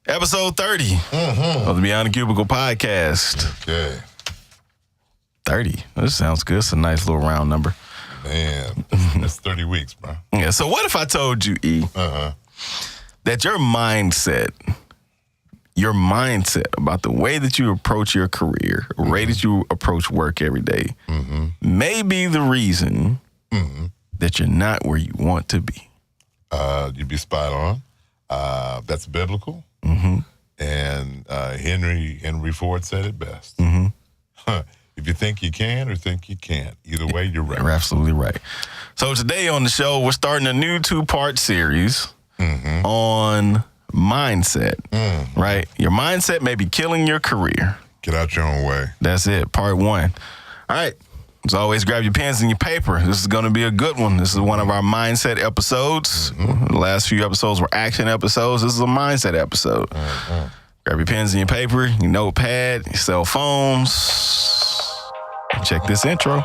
Episode 30 of the Beyond the Cubicle podcast. Okay. 30. This sounds good. It's a nice little round number. Man, that's 30 weeks, bro. Yeah, so what if I told you, E, that your mindset about the way that you approach your career, the way that you approach work every day, may be the reason that you're not where you want to be? You'd be spot on. That's biblical. And Henry Ford said it best. If you think you can or think you can't, either way, you're right. You're absolutely right. So today on the show, we're starting a new 2-part series on mindset, right? Your mindset may be killing your career. Get out your own way. That's it, part 1. All right. As always, grab your pens and your paper. This is going to be a good one. This is one of our mindset episodes. The last few episodes were action episodes. This is a mindset episode. Grab your pens and your paper, your notepad, your cell phones. Check this intro.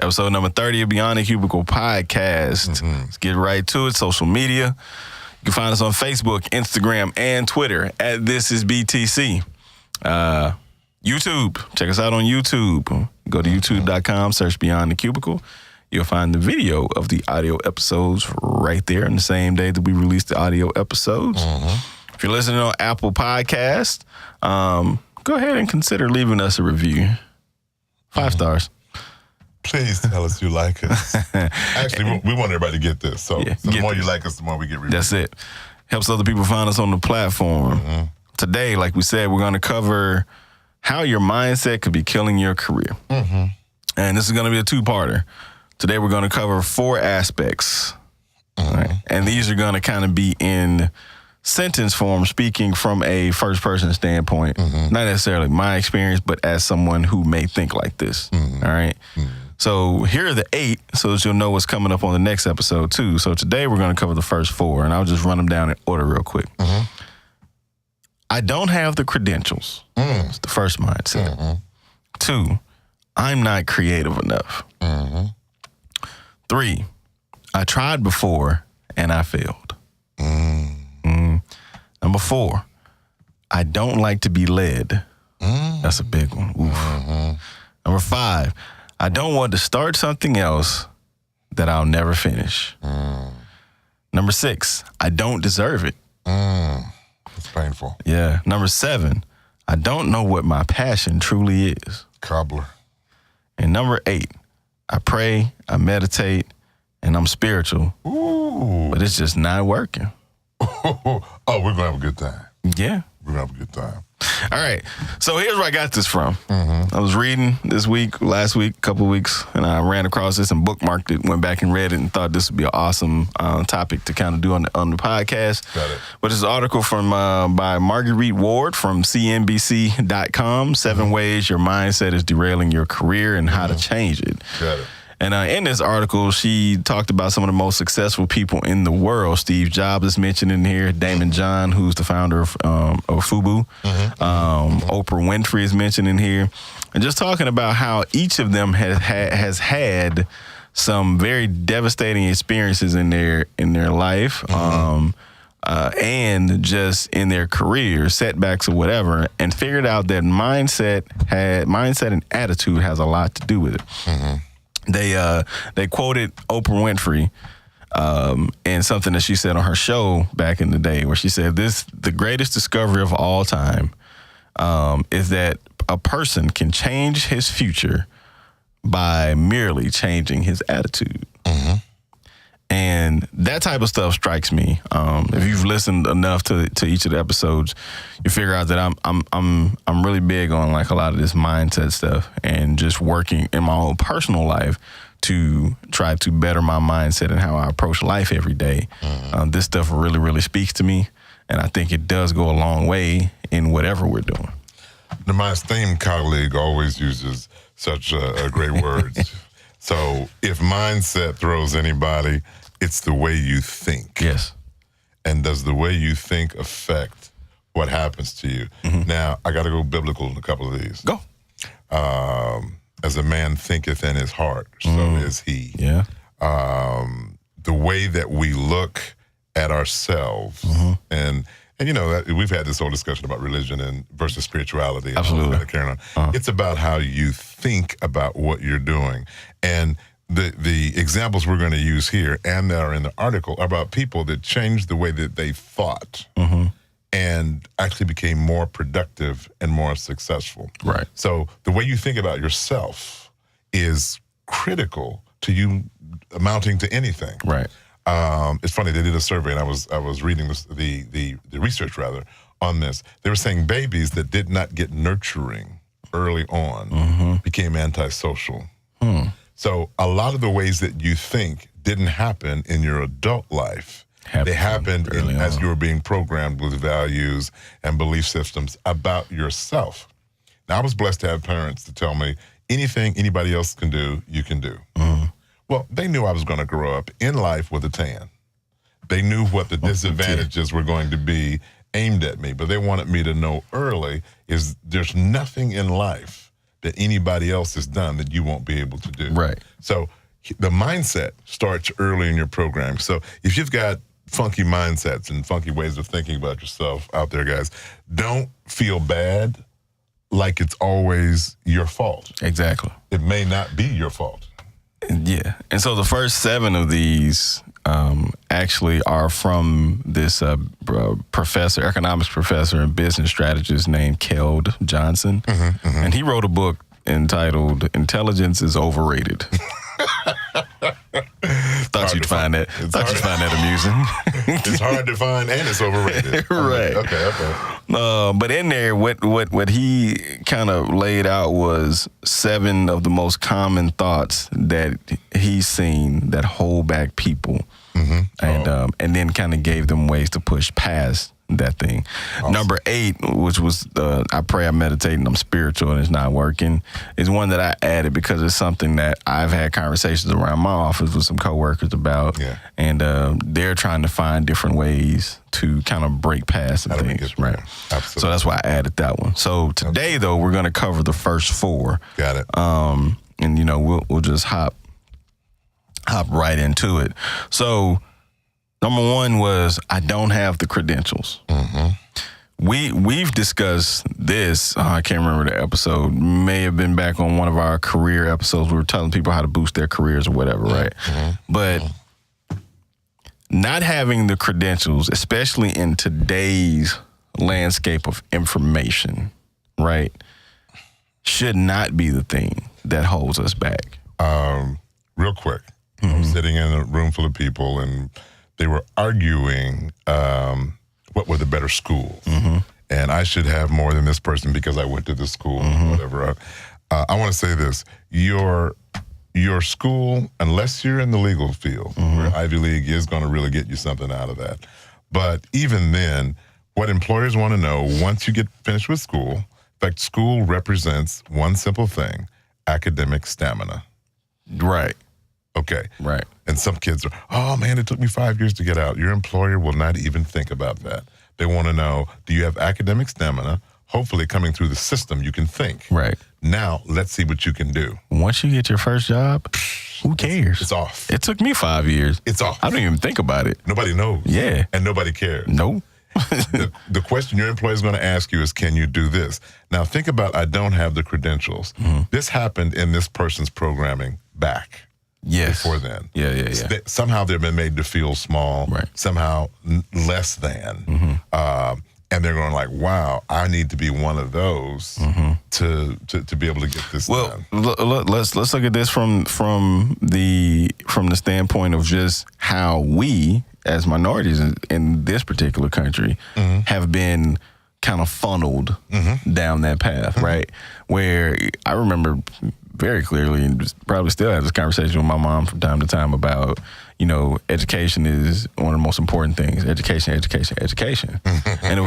Episode number 30 of Beyond the Cubicle podcast. Let's get right to it. Social media. You can find us on Facebook, Instagram, and Twitter at This Is BTC. YouTube. Check us out on YouTube. Go to youtube.com, search Beyond the Cubicle. You'll find the video of the audio episodes right there on the same day that we release the audio episodes. If you're listening on Apple Podcast, go ahead and consider leaving us a review. 5 stars. Please tell us you like us. Actually, we want everybody to get this. So, the more you like us, the more we get reviews. That's it. Helps other people find us on the platform. Today, like we said, we're going to cover how your mindset could be killing your career. And this is going to be a 2-parter. Today, we're going to cover 4 aspects. Right? And these are going to kind of be in sentence form, speaking from a first-person standpoint. Not necessarily my experience, but as someone who may think like this. All right? So here are the 8, so that you'll know what's coming up on the next episode, too. So today we're going to cover the first 4, and I'll just run them down in order real quick. I don't have the credentials. It's the first mindset. 2, I'm not creative enough. 3, I tried before, and I failed. Number 4, I don't like to be led. That's a big one. Number 5, I don't want to start something else that I'll never finish. Number 6, I don't deserve it. It's painful. Yeah. Number 7, I don't know what my passion truly is. Cobbler. And number 8, I pray, I meditate, and I'm spiritual. But it's just not working. Oh, we're going to have a good time. Yeah. We're going to have a good time. All right. So here's where I got this from. I was reading last week, a couple of weeks, and I ran across this and bookmarked it, went back and read it, and thought this would be an awesome topic to kind of do on the podcast. Got it. But it's an article from by Marguerite Ward from CNBC.com, 7 ways your mindset is derailing your career and how to change it. Got it. And in this article, she talked about some of the most successful people in the world. Steve Jobs is mentioned in here. Damon John, who's the founder of Fubu. Oprah Winfrey is mentioned in here. And just talking about how each of them has had some very devastating experiences in their life. And just in their career, setbacks or whatever, and figured out that mindset and attitude has a lot to do with it. They quoted Oprah Winfrey in something that she said on her show back in the day, where she said, the greatest discovery of all time is that a person can change his future by merely changing his attitude. And that type of stuff strikes me. If you've listened enough to each of the episodes, you figure out that I'm really big on like a lot of this mindset stuff and just working in my own personal life to try to better my mindset and how I approach life every day. This stuff really, really speaks to me. And I think it does go a long way in whatever we're doing. Now, my esteemed colleague always uses such great words. So if mindset throws anybody, it's the way you think. Yes. And does the way you think affect what happens to you? Now, I got to go biblical in a couple of these. Go. As a man thinketh in his heart, so is he. Yeah. The way that we look at ourselves, and you know, we've had this whole discussion about religion and versus spirituality. Absolutely. It's about how you think about what you're doing. And the examples we're going to use here and that are in the article are about people that changed the way that they thought and actually became more productive and more successful. Right. So the way you think about yourself is critical to you amounting to anything. Right. It's funny, they did a survey, and I was reading the research rather on this. They were saying babies that did not get nurturing early on became antisocial. So a lot of the ways that you think didn't happen in your adult life. They happened as you were being programmed with values and belief systems about yourself. Now, I was blessed to have parents to tell me anything anybody else can do, you can do. Well, they knew I was going to grow up in life with a tan. They knew what the disadvantages were going to be aimed at me, but they wanted me to know early is there's nothing in life that anybody else has done that you won't be able to do. Right. So the mindset starts early in your program. So if you've got funky mindsets and funky ways of thinking about yourself out there, guys, don't feel bad like it's always your fault. Exactly. It may not be your fault. Yeah. And so the first 7 of these actually are from this professor, economics professor and business strategist named Keld Johnson. And he wrote a book entitled Intelligence is Overrated. Thought you'd find that amusing. It's hard to find and it's overrated. Right. Okay. But in there, what he kind of laid out was 7 of the most common thoughts that he's seen that hold back people, and then kind of gave them ways to push past that thing. Awesome. Number 8, which was I pray, I meditate, and I'm spiritual, and it's not working, is one that I added because it's something that I've had conversations around my office with some coworkers about, and they're trying to find different ways to kind of break past some things, right? Absolutely. So that's why I added that one. So today, though, we're going to cover the first 4. Got it. And you know, we'll just hop right into it. So number 1 was I don't have the credentials. We've discussed this. I can't remember the episode. May have been back on one of our career episodes. We were telling people how to boost their careers or whatever, right? But not having the credentials, especially in today's landscape of information, right, should not be the thing that holds us back. Real quick, I'm sitting in a room full of people, and they were arguing what were the better schools. And I should have more than this person because I went to this school, whatever. I want to say this. Your school, unless you're in the legal field, where Ivy League is going to really get you something out of that. But even then, what employers want to know once you get finished with school, in fact, school represents one simple thing, academic stamina. Right. Okay. Right. And some kids are, oh man, it took me 5 years to get out. Your employer will not even think about that. They want to know, do you have academic stamina? Hopefully coming through the system, you can think. Right. Now, let's see what you can do. Once you get your first job, who cares? It's off. It took me 5 years. It's off. I don't even think about it. Nobody knows. Yeah. And nobody cares. No. The question your employer is going to ask you is, can you do this? Now, think about, I don't have the credentials. This happened in this person's programming back. Yes. Before then. Yeah. Somehow they've been made to feel small, right. Somehow less than. And they're going like, wow, I need to be one of those to be able to get this done. Well, let's look at this from the standpoint of just how we, as minorities in this particular country, have been kind of funneled down that path, right? Where I remember very clearly, and probably still have this conversation with my mom from time to time about, education is one of the most important things. Education. And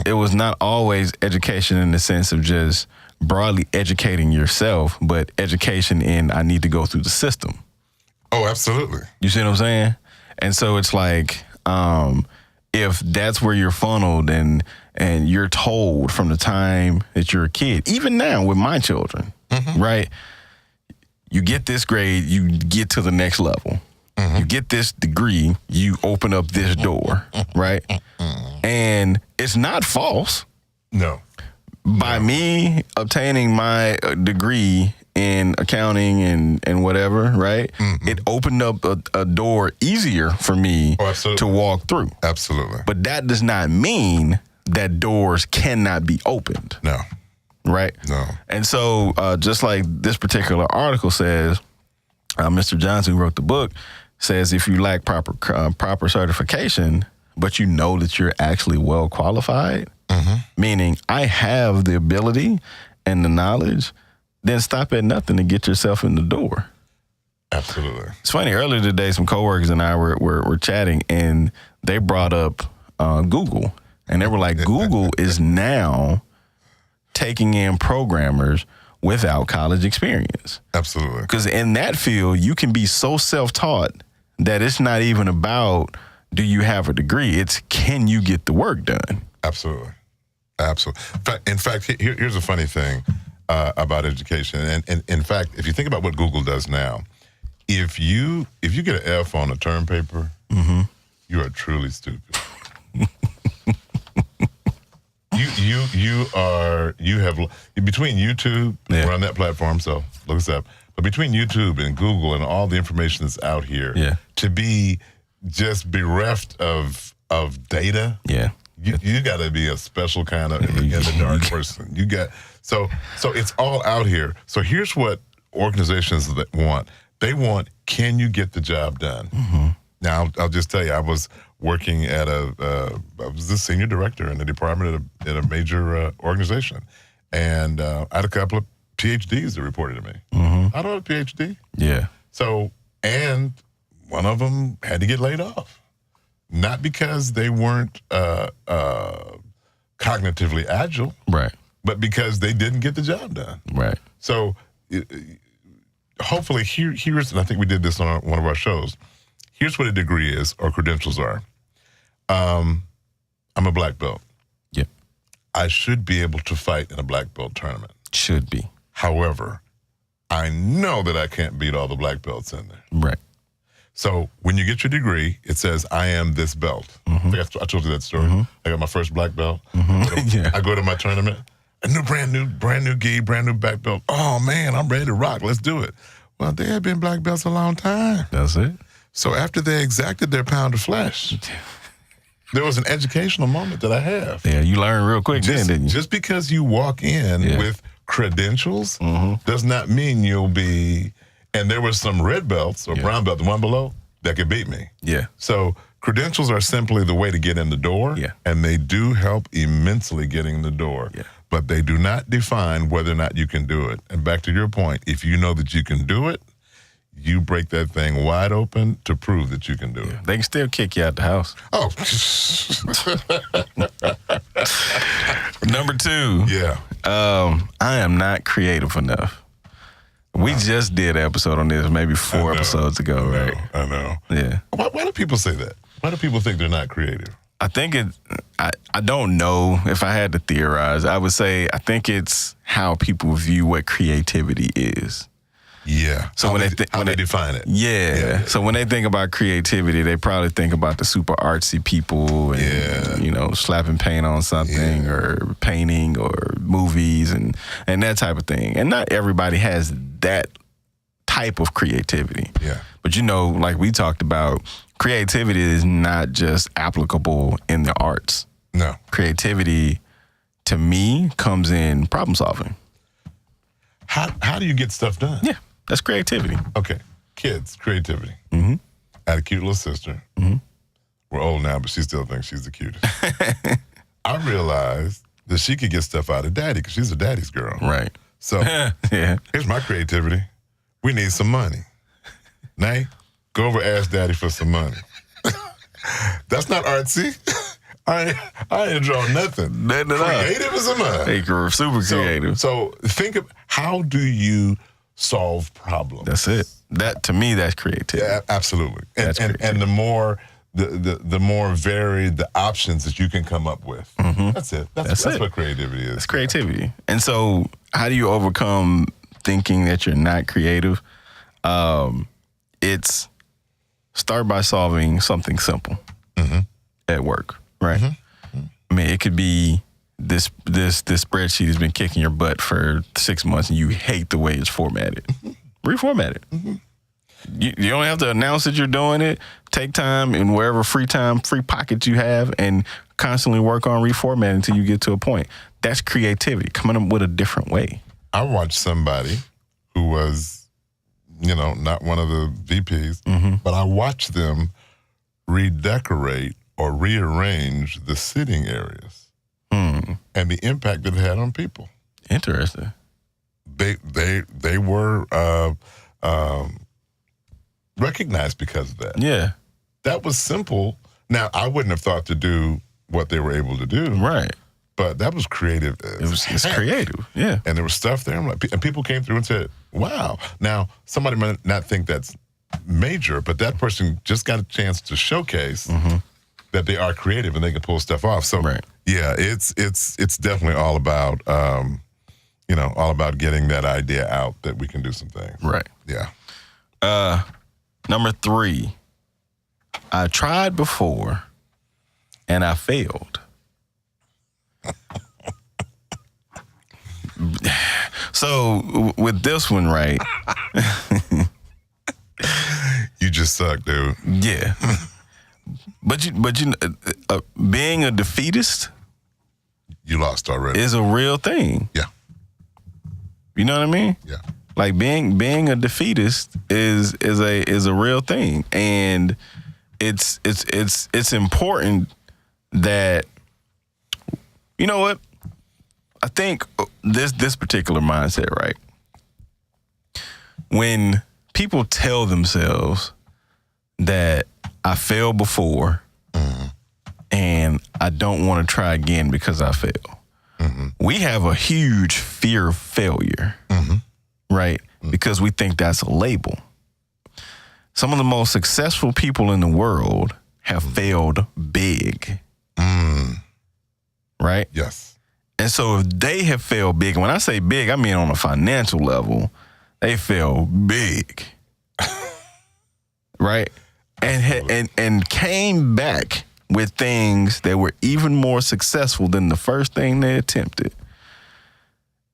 it was not always education in the sense of just broadly educating yourself, but education in I need to go through the system. Oh, absolutely. You see what I'm saying? And so it's like, if that's where you're funneled and you're told from the time that you're a kid, even now with my children, right? You get this grade, you get to the next level. You get this degree, you open up this door, right? And it's not false. No. By me obtaining my degree in accounting and whatever, right? It opened up a door easier for me to walk through. Absolutely. But that does not mean that doors cannot be opened. No. Right? No. And so just like this particular article says, Mr. Johnson, who wrote the book, says if you lack proper certification, but you know that you're actually well qualified, meaning I have the ability and the knowledge, then stop at nothing to get yourself in the door. Absolutely. It's funny, earlier today, some coworkers and I were chatting, and they brought up Google. And they were like, Google is now taking in programmers without college experience. Absolutely. Because in that field, you can be so self-taught that it's not even about do you have a degree, it's can you get the work done. Absolutely. Absolutely. In fact, here's a funny thing about education. And in fact, if you think about what Google does now, if you get an F on a term paper, you are truly stupid. You have between YouTube, we're on that platform, so look us up. But between YouTube and Google and all the information that's out here, to be just bereft of data, you got to be a special kind of in the dark person. You got so it's all out here. So here's what organizations that want. They want, can you get the job done? Now I'll just tell you, I was working at I was the senior director in the department at a major organization, and I had a couple of PhDs that reported to me. I don't have a PhD. Yeah. So, and one of them had to get laid off. Not because they weren't cognitively agile, right, but because they didn't get the job done. Right. So, hopefully, here's, and I think we did this on one of our shows. Here's what a degree is, or credentials are. I'm a black belt. Yep. I should be able to fight in a black belt tournament. Should be. However, I know that I can't beat all the black belts in there. Right. So when you get your degree, it says, I am this belt. I think I told you that story. I got my first black belt. I go to my tournament, a brand new gi, brand new black belt. Oh man, I'm ready to rock. Let's do it. Well, they had been black belts a long time. That's it. So after they exacted their pound of flesh, there was an educational moment that I have. Yeah, you learn real quick then, didn't you? Just because you walk in with credentials does not mean you'll be, and there were some red belts or brown belt, the one below, that could beat me. Yeah. So credentials are simply the way to get in the door, and they do help immensely getting in the door. Yeah. But they do not define whether or not you can do it. And back to your point, if you know that you can do it, you break that thing wide open to prove that you can do it. They can still kick you out the house. Oh. Number 2. Yeah. I am not creative enough. We just did an episode on this maybe 4 episodes ago, right? I know. Yeah. Why do people say that? Why do people think they're not creative? I think I don't know if I had to theorize. I would say I think it's how people view what creativity is. Yeah. So when they define it. Yeah. So when they think about creativity, they probably think about the super artsy people and slapping paint on something or painting or movies and that type of thing. And not everybody has that type of creativity. Yeah. But like we talked about, creativity is not just applicable in the arts. No. Creativity to me comes in problem solving. How do you get stuff done? Yeah. That's creativity. Okay. Kids, creativity. I had a cute little sister. We're old now, but she still thinks she's the cutest. I realized that she could get stuff out of daddy because she's a daddy's girl. Right. So Yeah. here's my creativity. We need some money. Nay, go over ask daddy for some money. That's not artsy. I ain't draw nothing. Nothing at all. Creative as a man. Hey, super creative. So think of how do you solve problems? That's it. That to me, that's creativity. Yeah, absolutely. And That's and the more the more varied the options that you can come up with. That's it. That's it. what creativity is. It's creativity. And so, how do you overcome thinking that you're not creative? It's start by solving something simple at work, right? I mean, it could be this spreadsheet has been kicking your butt for 6 months, and you hate the way it's formatted. Reformat it. You don't have to announce that you're doing it. Take time in wherever free pockets you have, and constantly work on reformatting until you get to a point. That's creativity, coming up with a different way. I watched somebody who was, not one of the VPs, but I watched them redecorate or rearrange the sitting areas and the impact that it had on people. Interesting. They were recognized because of that. Yeah. That was simple. Now, I wouldn't have thought to do what they were able to do. Right. But that was creative. It's creative. Yeah. And there was stuff there. And people came through and said, wow. Now, somebody might not think that's major, but that person just got a chance to showcase that they are creative and they can pull stuff off. So, yeah, it's definitely all about, all about getting that idea out that we can do some things. Right. Yeah. Number 3, I tried before and I failed. So with this one, right? You just suck, dude. Yeah. But being a defeatist, you lost already. Is a real thing. Yeah. You know what I mean? Yeah. Like being a defeatist is a real thing, and it's important that, you know what? I think this particular mindset, right? When people tell themselves that I failed before and I don't want to try again because I failed, we have a huge fear of failure, right? Because we think that's a label. Some of the most successful people in the world have failed big, right? Yes. And so if they have failed big, and when I say big, I mean on a financial level, they fail big, right? And came back with things that were even more successful than the first thing they attempted.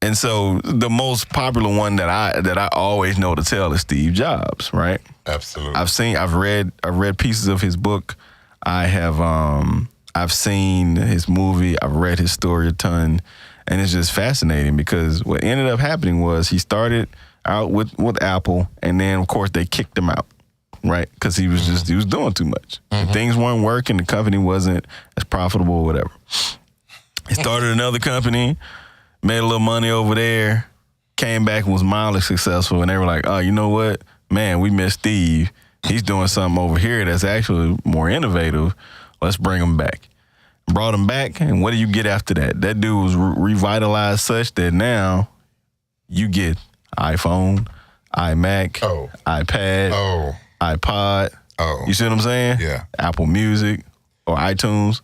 And so the most popular one that I always know to tell is Steve Jobs, right? Absolutely. I've read pieces of his book. I've seen his movie. I've read his story a ton, and it's just fascinating because what ended up happening was he started out with Apple, and then of course they kicked him out, right? Because he was doing too much. Things weren't working. The company wasn't as profitable or whatever. He started another company, made a little money over there, came back and was mildly successful, and they were like, oh, you know what? Man, we miss Steve. He's doing something over here that's actually more innovative. Let's bring him back. Brought him back, and what do you get after that? That dude was revitalized such that now you get iPhone, iMac, iPad, iPod. You see what I'm saying? Yeah. Apple Music or iTunes.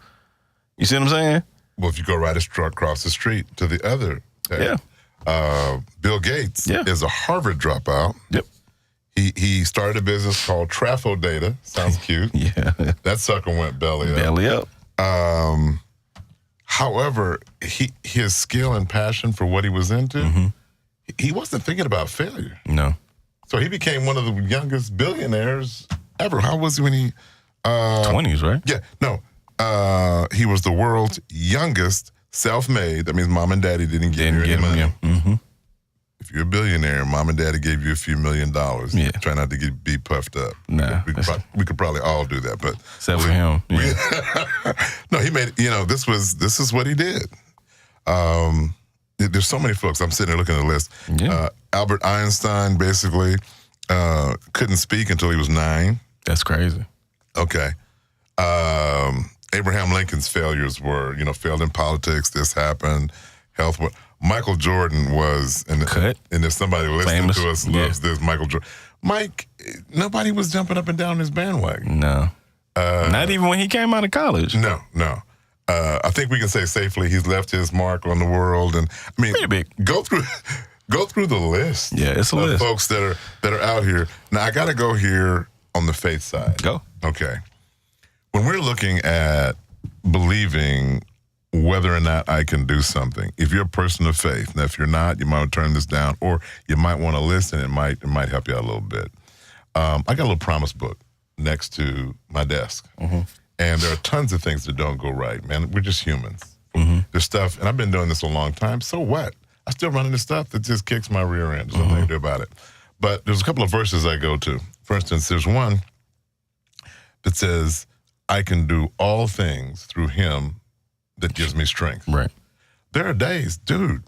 You see what I'm saying? Well, if you go right across the street to the other, Bill Gates is a Harvard dropout. Yep. He started a business called Trafo Data. Sounds cute. Yeah. That sucker went belly up. Belly up. However, his skill and passion for what he was into, he wasn't thinking about failure. No. So he became one of the youngest billionaires ever. How was he when he... 20s, right? Yeah. No. He was the world's youngest self-made. That means mom and daddy didn't give you any money. Yeah. If you're a billionaire, mom and daddy gave you a few $1 million. Yeah. Try not to be puffed up. Nah. We could probably all do that, but except for him. Yeah. No, he made. This is what he did. there's so many folks. I'm sitting there looking at the list. Yeah. Albert Einstein basically couldn't speak until he was 9. That's crazy. Okay. Abraham Lincoln's failures were, failed in politics. This happened. Health. Michael Jordan was, and if somebody listening Famous. to us loves this, Michael Jordan. Mike, nobody was jumping up and down his bandwagon. No. Not even when he came out of college. No. I think we can say safely he's left his mark on the world, and I mean, pretty big. Go through the list. Yeah, it's a list. Folks that are out here. Now I got to go here on the faith side. Go. Okay. When we're looking at believing whether or not I can do something, if you're a person of faith, now if you're not, you might want to turn this down, or you might want to listen. It might help you out a little bit. I got a little promise book next to my desk. Mm-hmm. And there are tons of things that don't go right, man. We're just humans. Mm-hmm. There's stuff, and I've been doing this a long time, so what? I still run into stuff that just kicks my rear end. There's nothing to do about it. But there's a couple of verses I go to. For instance, there's one that says, I can do all things through him that gives me strength. Right. There are days, dude,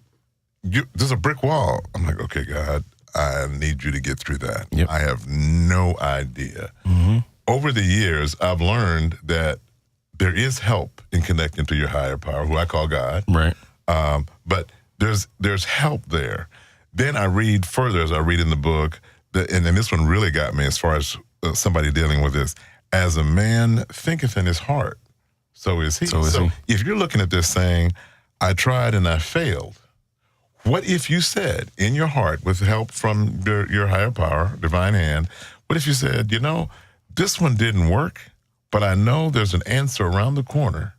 there's a brick wall. I'm like, okay, God, I need you to get through that. Yep. I have no idea. Mm-hmm. Over the years, I've learned that there is help in connecting to your higher power, who I call God. Right. But there's help there. Then I read further, as I read in the book, and this one really got me as far as somebody dealing with this. As a man thinketh in his heart, so is he. So if you're looking at this saying, I tried and I failed, what if you said in your heart, with help from your higher power, divine hand, what if you said, this one didn't work, but I know there's an answer around the corner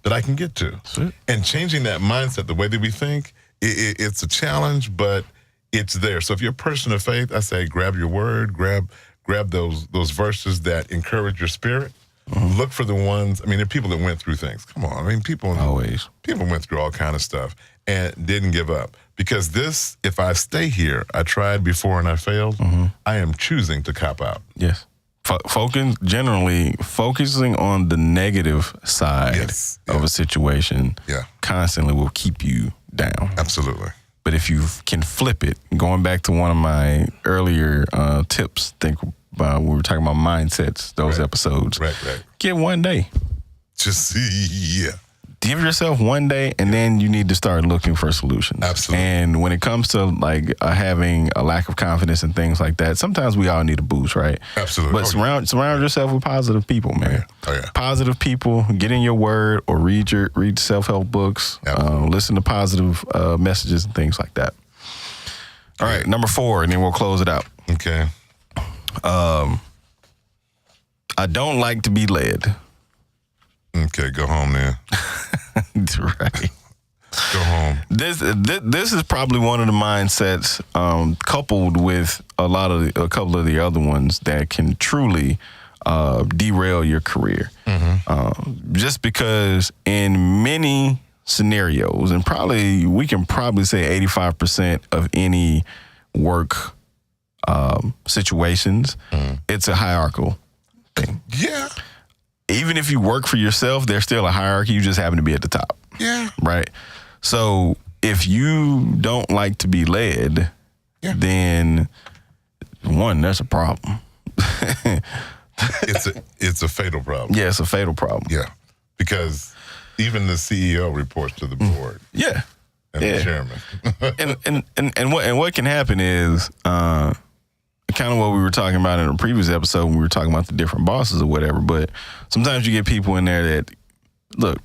that I can get to. And changing that mindset, the way that we think, it's a challenge, but it's there. So if you're a person of faith, I say grab your word, grab those verses that encourage your spirit. Mm-hmm. Look for the ones. I mean, there are people that went through things. Come on. I mean, people went through all kind of stuff and didn't give up. Because this, if I stay here, I tried before and I failed, I am choosing to cop out. Yes. Focusing on the negative side of a situation constantly will keep you down. Absolutely. But if you can flip it, going back to one of my earlier tips, we were talking about mindsets, those episodes. Right. Get one day. Just, Give yourself one day, and then you need to start looking for solutions. Absolutely. And when it comes to having a lack of confidence and things like that, sometimes we all need a boost, right? Absolutely. But surround yourself with positive people, man. Oh, yeah. Positive people. Get in your word or read self-help books. Listen to positive messages and things like that. All right, number 4, and then we'll close it out. Okay. I don't like to be led. Okay, go home then. Right. Go home. This is probably one of the mindsets, coupled with a couple of the other ones, that can truly derail your career. Mm-hmm. Just because in many scenarios, and we can probably say 85% of any work situations, it's a hierarchical thing. Yeah. Even if you work for yourself, there's still a hierarchy. You just happen to be at the top. Yeah. Right? So if you don't like to be led, then one, that's a problem. It's a fatal problem. Yeah, it's a fatal problem. Yeah. Because even the CEO reports to the board. Yeah. And the chairman. and what can happen is kind of what we were talking about in a previous episode when we were talking about the different bosses or whatever, but sometimes you get people in there that, look,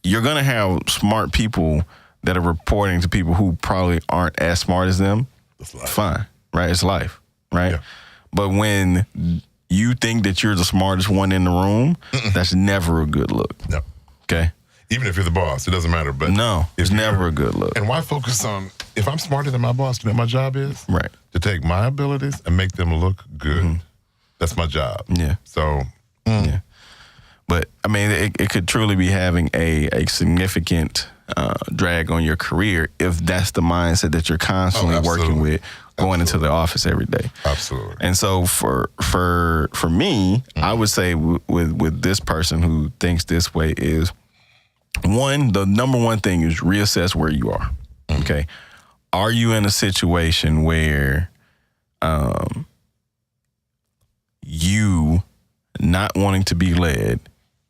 you're going to have smart people that are reporting to people who probably aren't as smart as them. Fine, right? It's life, right? Yeah. But when you think that you're the smartest one in the room, that's never a good look. No. Okay? Even if you're the boss, it doesn't matter. But no, it's never a good look. And why focus on, if I'm smarter than my boss, you know what my job is? Right. To take my abilities and make them look good. Mm-hmm. That's my job. Yeah. So, yeah. But, I mean, it could truly be having a significant drag on your career if that's the mindset that you're constantly working with, going into the office every day. Absolutely. And so for me, I would say with this person who thinks this way is, one, the number one thing is reassess where you are. Okay. Okay. Are you in a situation where you not wanting to be led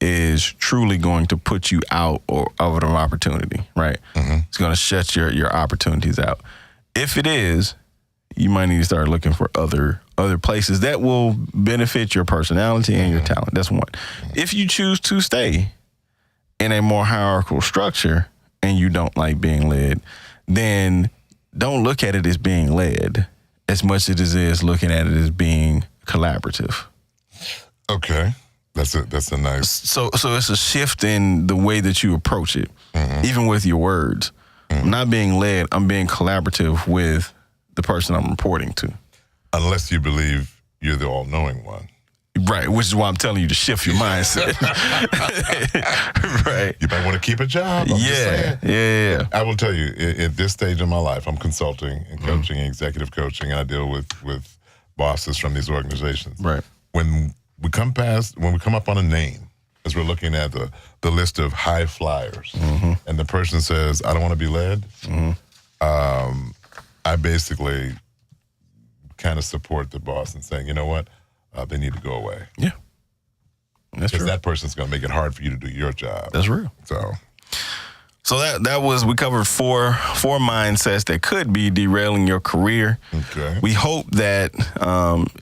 is truly going to put you out of an opportunity, right? It's going to shut your opportunities out. If it is, you might need to start looking for other places that will benefit your personality and your talent. That's one. If you choose to stay in a more hierarchical structure and you don't like being led, then don't look at it as being led as much as it is looking at it as being collaborative. Okay. That's a nice. So it's a shift in the way that you approach it, even with your words. I'm not being led, I'm being collaborative with the person I'm reporting to. Unless you believe you're the all-knowing one. Right, which is why I'm telling you to shift your mindset. Right. You might want to keep a job. I'm just saying. Yeah. I will tell you, at this stage of my life, I'm consulting and coaching, executive coaching, and I deal with bosses from these organizations. Right. When we come up on a name, as we're looking at the list of high flyers, and the person says, I don't want to be led, I basically kind of support the boss and saying, you know what, they need to go away. Yeah. That's true. Because that person's going to make it hard for you to do your job. That's real. So that was, we covered four mindsets that could be derailing your career. Okay. We hope that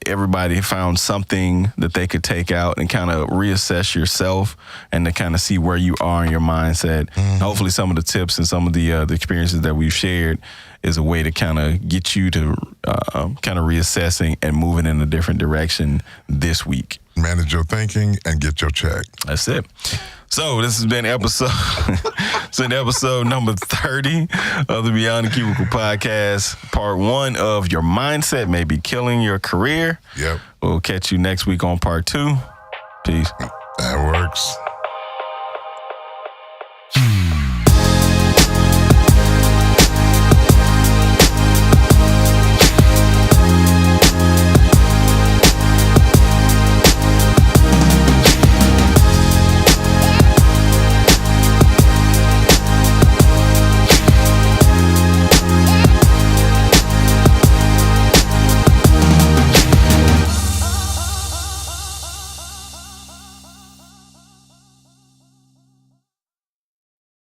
everybody found something that they could take out and kind of reassess yourself and to kind of see where you are in your mindset. Hopefully some of the tips and some of the experiences that we've shared is a way to kind of get you to kind of reassessing and moving in a different direction this week. Manage your thinking and get your check. That's it. So this has been episode number 30 of the Beyond the Cubicle podcast, part 1 of Your Mindset May Be Killing Your Career. Yep. We'll catch you next week on part 2. Peace. That works.